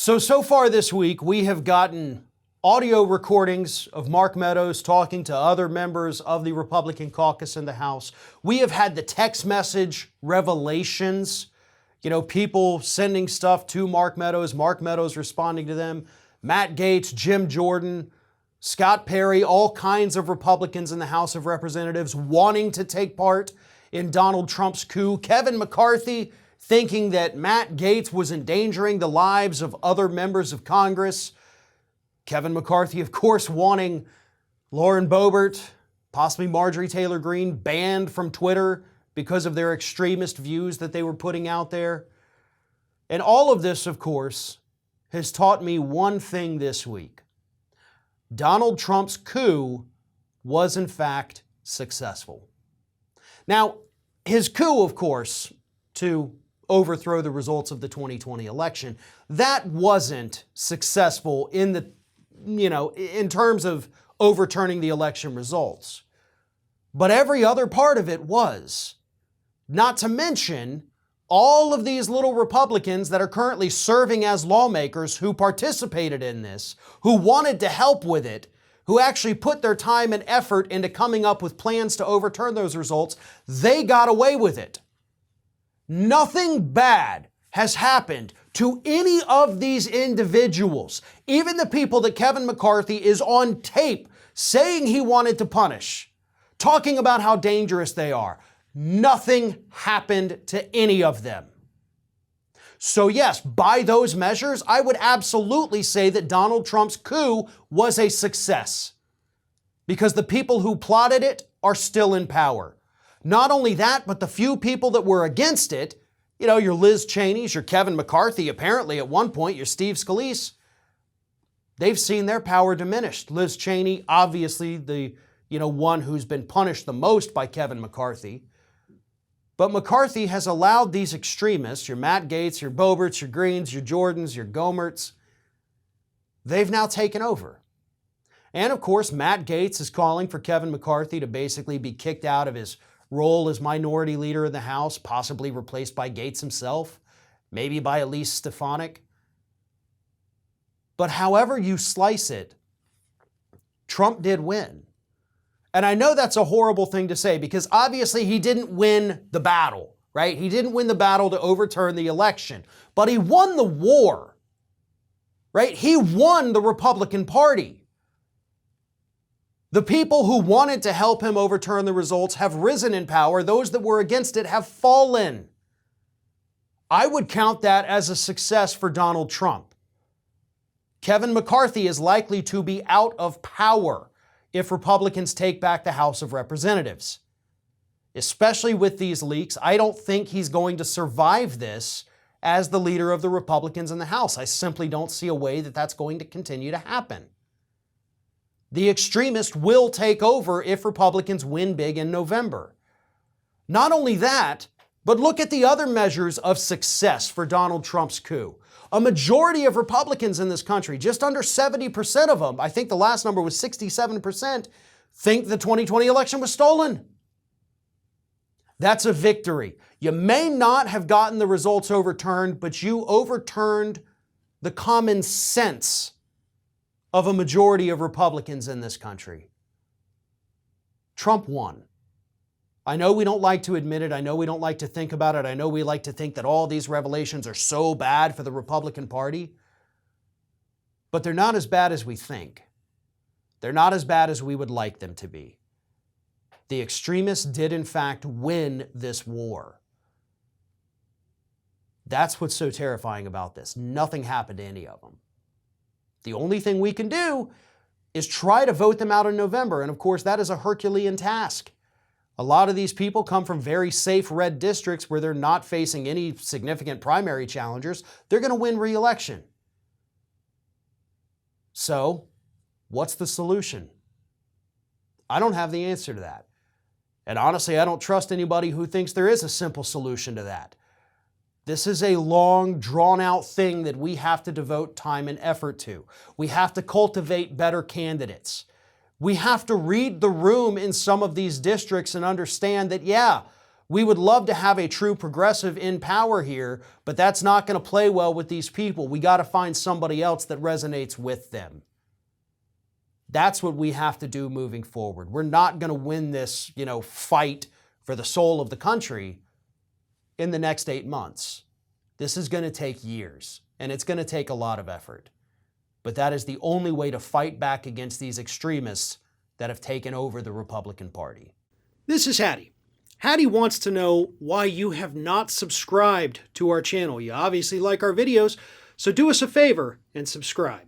So far this week, we have gotten audio recordings of Mark Meadows talking to other members of the Republican caucus in the House. We have had the text message revelations, people sending stuff to Mark Meadows responding to them, Matt Gaetz, Jim Jordan, Scott Perry, all kinds of Republicans in the House of Representatives wanting to take part in Donald Trump's coup. Kevin McCarthy thinking that Matt Gaetz was endangering the lives of other members of Congress. Kevin McCarthy, of course, wanting Lauren Boebert, possibly Marjorie Taylor Greene, banned from Twitter because of their extremist views that they were putting out there. And all of this, of course, has taught me one thing this week. Donald Trump's coup was, in fact, successful. Now, his coup, of course, to overthrow the results of the 2020 election, that wasn't successful in terms of overturning the election results. But every other part of it was. Not to mention all of these little Republicans that are currently serving as lawmakers who participated in this, who wanted to help with it, who actually put their time and effort into coming up with plans to overturn those results, they got away with it. Nothing bad has happened to any of these individuals, even the people that Kevin McCarthy is on tape saying he wanted to punish, talking about how dangerous they are. Nothing happened to any of them. So yes, by those measures, I would absolutely say that Donald Trump's coup was a success because the people who plotted it are still in power. Not only that, but the few people that were against it, your Liz Cheney's, your Kevin McCarthy, apparently at one point, your Steve Scalise, they've seen their power diminished. Liz Cheney, obviously the one who's been punished the most by Kevin McCarthy. But McCarthy has allowed these extremists, your Matt Gaetz, your Boeberts, your Greenes, your Jordans, your Gomerts, they've now taken over. And of course, Matt Gaetz is calling for Kevin McCarthy to basically be kicked out of his role as minority leader in the House, possibly replaced by Gaetz himself, maybe by Elise Stefanik. But however you slice it, Trump did win. And I know that's a horrible thing to say because obviously he didn't win the battle, right? He didn't win the battle to overturn the election, but he won the war, right? He won the Republican Party. The people who wanted to help him overturn the results have risen in power. Those that were against it have fallen. I would count that as a success for Donald Trump. Kevin McCarthy is likely to be out of power if Republicans take back the House of Representatives. Especially with these leaks, I don't think he's going to survive this as the leader of the Republicans in the House. I simply don't see a way that that's going to continue to happen. The extremists will take over if Republicans win big in November. Not only that, but look at the other measures of success for Donald Trump's coup. A majority of Republicans in this country, just under 70% of them, I think the last number was 67%, think the 2020 election was stolen. That's a victory. You may not have gotten the results overturned, but you overturned the common sense of a majority of Republicans in this country. Trump won. I know we don't like to admit it. I know we don't like to think about it. I know we like to think that all these revelations are so bad for the Republican Party. But they're not as bad as we think. They're not as bad as we would like them to be. The extremists did, in fact, win this war. That's what's so terrifying about this. Nothing happened to any of them. The only thing we can do is try to vote them out in November. And of course, that is a Herculean task. A lot of these people come from very safe red districts where they're not facing any significant primary challengers. They're going to win re-election. So, what's the solution? I don't have the answer to that. And honestly, I don't trust anybody who thinks there is a simple solution to that. This is a long, drawn-out thing that we have to devote time and effort to. We have to cultivate better candidates. We have to read the room in some of these districts and understand that, We would love to have a true progressive in power here, but that's not going to play well with these people. We got to find somebody else that resonates with them. That's what we have to do moving forward. We're not going to win this, fight for the soul of the country in the next 8 months. This is going to take years, and it's going to take a lot of effort. But that is the only way to fight back against these extremists that have taken over the Republican Party. This is Hattie. Hattie wants to know why you have not subscribed to our channel. You obviously like our videos, so do us a favor and subscribe.